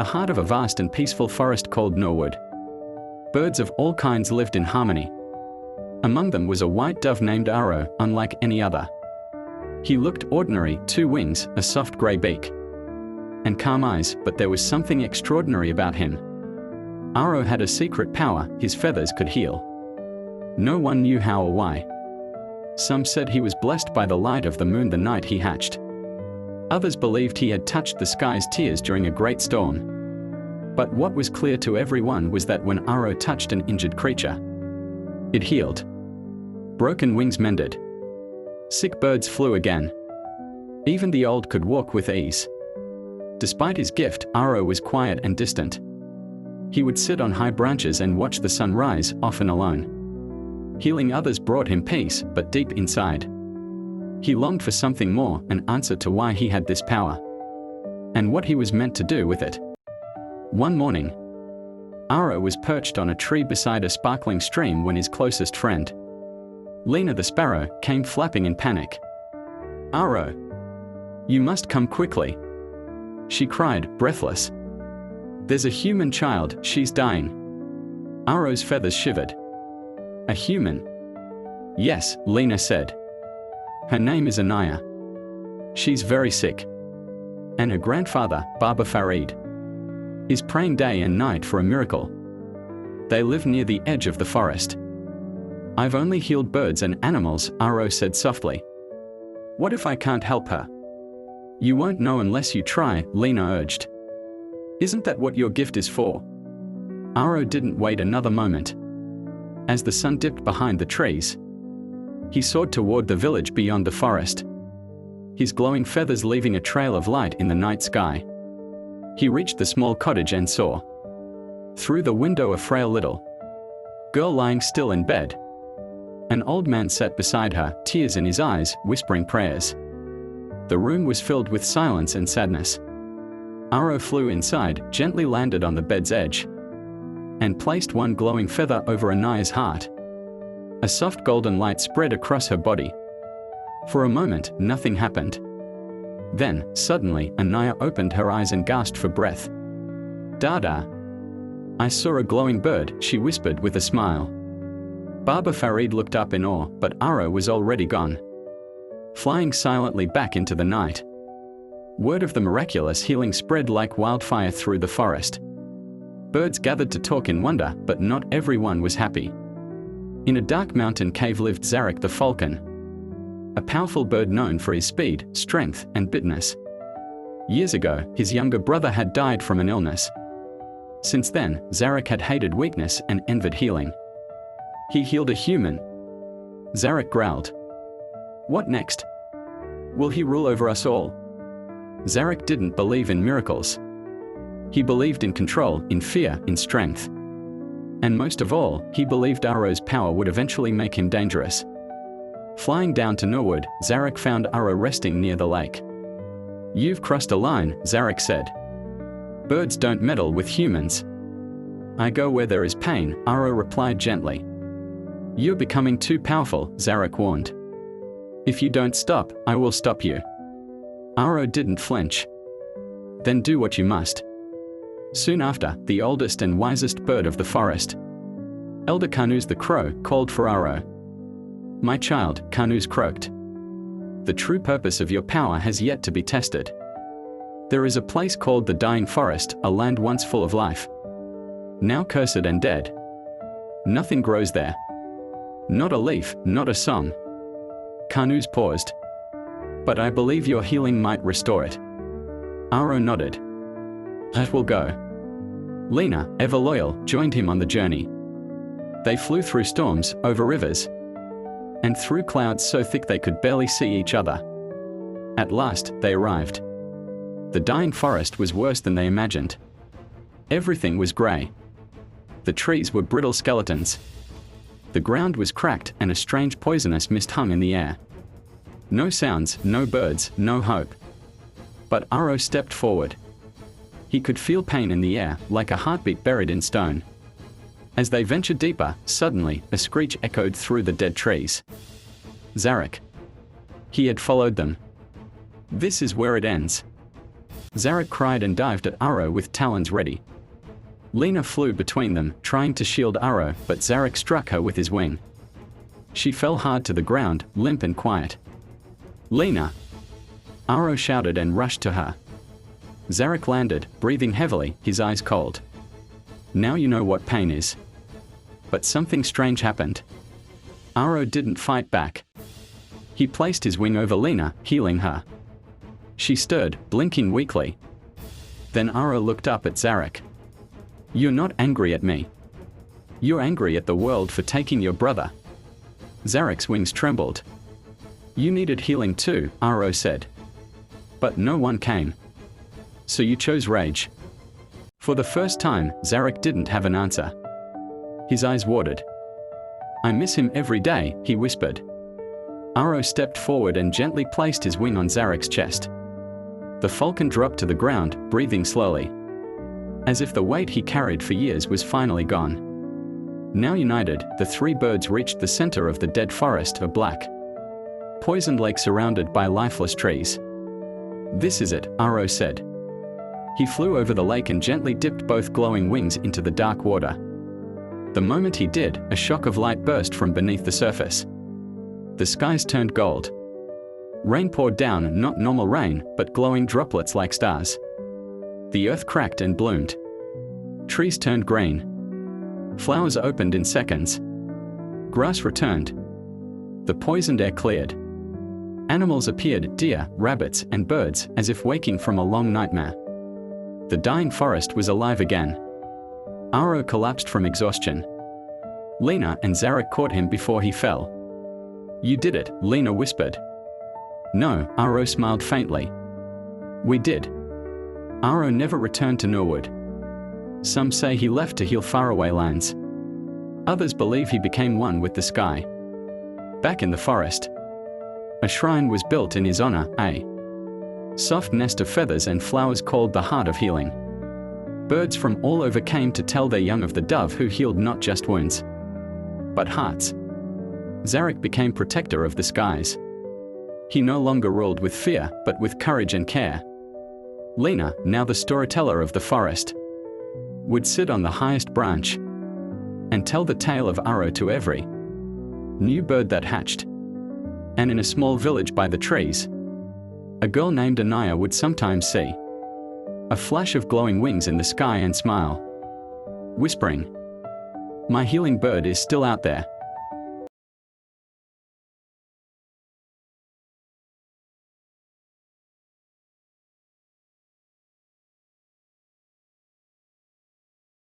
the heart of a vast and peaceful forest called Noorwood. Birds of all kinds lived in harmony. Among them was a white dove named Sparrow, unlike any other. He looked ordinary, 2 wings, a soft grey beak, and calm eyes, but there was something extraordinary about him. Sparrow had a secret power: his feathers could heal. No one knew how or why. Some said he was blessed by the light of the moon the night he hatched. Others believed he had touched the sky's tears during a great storm. But what was clear to everyone was that when Sparrow touched an injured creature, it healed. Broken wings mended. Sick birds flew again. Even the old could walk with ease. Despite his gift, Sparrow was quiet and distant. He would sit on high branches and watch the sun rise, often alone. Healing others brought him peace, but deep inside, he longed for something more, an answer to why he had this power, and what he was meant to do with it. One morning, Sparrow was perched on a tree beside a sparkling stream when his closest friend, Lina the sparrow, came flapping in panic. "Sparrow, you must come quickly," she cried, breathless. "There's a human child, she's dying." Sparrow's feathers shivered. "A human?" "Yes," Lina said. "Her name is Anaya. She's very sick. And her grandfather, Baba Farid, is praying day and night for a miracle. They live near the edge of the forest." "I've only healed birds and animals," Sparrow said softly. "What if I can't help her?" "You won't know unless you try," Lina urged. "Isn't that what your gift is for?" Sparrow didn't wait another moment. As the sun dipped behind the trees, he soared toward the village beyond the forest, his glowing feathers leaving a trail of light in the night sky. He reached the small cottage and saw, through the window, a frail little girl lying still in bed. An old man sat beside her, tears in his eyes, whispering prayers. The room was filled with silence and sadness. Sparrow flew inside, gently landed on the bed's edge, and placed one glowing feather over Anaya's heart. A soft golden light spread across her body. For a moment, nothing happened. Then, suddenly, Anaya opened her eyes and gasped for breath. "Dada! I saw a glowing bird," she whispered with a smile. Baba Farid looked up in awe, but Sparrow was already gone, flying silently back into the night. Word of the miraculous healing spread like wildfire through the forest. Birds gathered to talk in wonder, but not everyone was happy. In a dark mountain cave lived Zarak the Falcon, a powerful bird known for his speed, strength, and bitterness. Years ago, his younger brother had died from an illness. Since then, Zarak had hated weakness and envied healing. He healed a human. Zarak growled. "What next? Will he rule over us all?" Zarak didn't believe in miracles. He believed in control, in fear, in strength. And most of all, he believed Sparrow's power would eventually make him dangerous. Flying down to Noorwood, Zarak found Sparrow resting near the lake. "You've crossed a line," Zarak said. "Birds don't meddle with humans." "I go where there is pain," Sparrow replied gently. "You're becoming too powerful," Zarak warned. "If you don't stop, I will stop you." Sparrow didn't flinch. "Then do what you must." Soon after, the oldest and wisest bird of the forest, Elder Karnoos the crow, called for Sparrow. "My child," Karnoos croaked, "the true purpose of your power has yet to be tested. There is a place called the Dying Forest, a land once full of life, now cursed and dead. Nothing grows there. Not a leaf, not a song." Karnoos paused. "But I believe your healing might restore it." Sparrow nodded. "That will go." Lina, ever loyal, joined him on the journey. They flew through storms, over rivers, and through clouds so thick they could barely see each other. At last, they arrived. The dying forest was worse than they imagined. Everything was grey. The trees were brittle skeletons. The ground was cracked and a strange poisonous mist hung in the air. No sounds, no birds, no hope. But Sparrow stepped forward. He could feel pain in the air, like a heartbeat buried in stone. As they ventured deeper, suddenly, a screech echoed through the dead trees. Zarak. He had followed them. This is where it ends. Zarak cried and dived at Aro with talons ready. Lina flew between them, trying to shield Aro, but Zarak struck her with his wing. She fell hard to the ground, limp and quiet. "Lina!" Aro shouted and rushed to her. Zarak landed, breathing heavily, his eyes cold. "Now you know what pain is." But something strange happened. Aro didn't fight back. He placed his wing over Lina, healing her. She stirred, blinking weakly. Then Aro looked up at Zarak. "You're not angry at me. You're angry at the world for taking your brother." Zarak's wings trembled. "You needed healing too," Aro said. "But no one came. So you chose rage." For the first time, Zarak didn't have an answer. His eyes watered. "I miss him every day," he whispered. Aro stepped forward and gently placed his wing on Zarak's chest. The Falcon dropped to the ground, breathing slowly. As if the weight he carried for years was finally gone. Now united, the three birds reached the center of the dead forest, a black, poisoned lake surrounded by lifeless trees. "This is it," Aro said. He flew over the lake and gently dipped both glowing wings into the dark water. The moment he did, a shock of light burst from beneath the surface. The skies turned gold. Rain poured down, not normal rain, but glowing droplets like stars. The earth cracked and bloomed. Trees turned green. Flowers opened in seconds. Grass returned. The poisoned air cleared. Animals appeared, deer, rabbits, and birds, as if waking from a long nightmare. The dying forest was alive again. Aro collapsed from exhaustion. Lina and Zarak caught him before he fell. "You did it," Lina whispered. "No," Aro smiled faintly. "We did." Aro never returned to Noorwood. Some say he left to heal faraway lands. Others believe he became one with the sky. Back in the forest, a shrine was built in his honor, a soft nest of feathers and flowers called the Heart of Healing. Birds from all over came to tell their young of the dove who healed not just wounds, but hearts. Zarak became protector of the skies. He no longer ruled with fear, but with courage and care. Lina, now the storyteller of the forest, would sit on the highest branch and tell the tale of Aro to every new bird that hatched. And in a small village by the trees, a girl named Anaya would sometimes see a flash of glowing wings in the sky and smile, whispering, "My healing bird is still out there."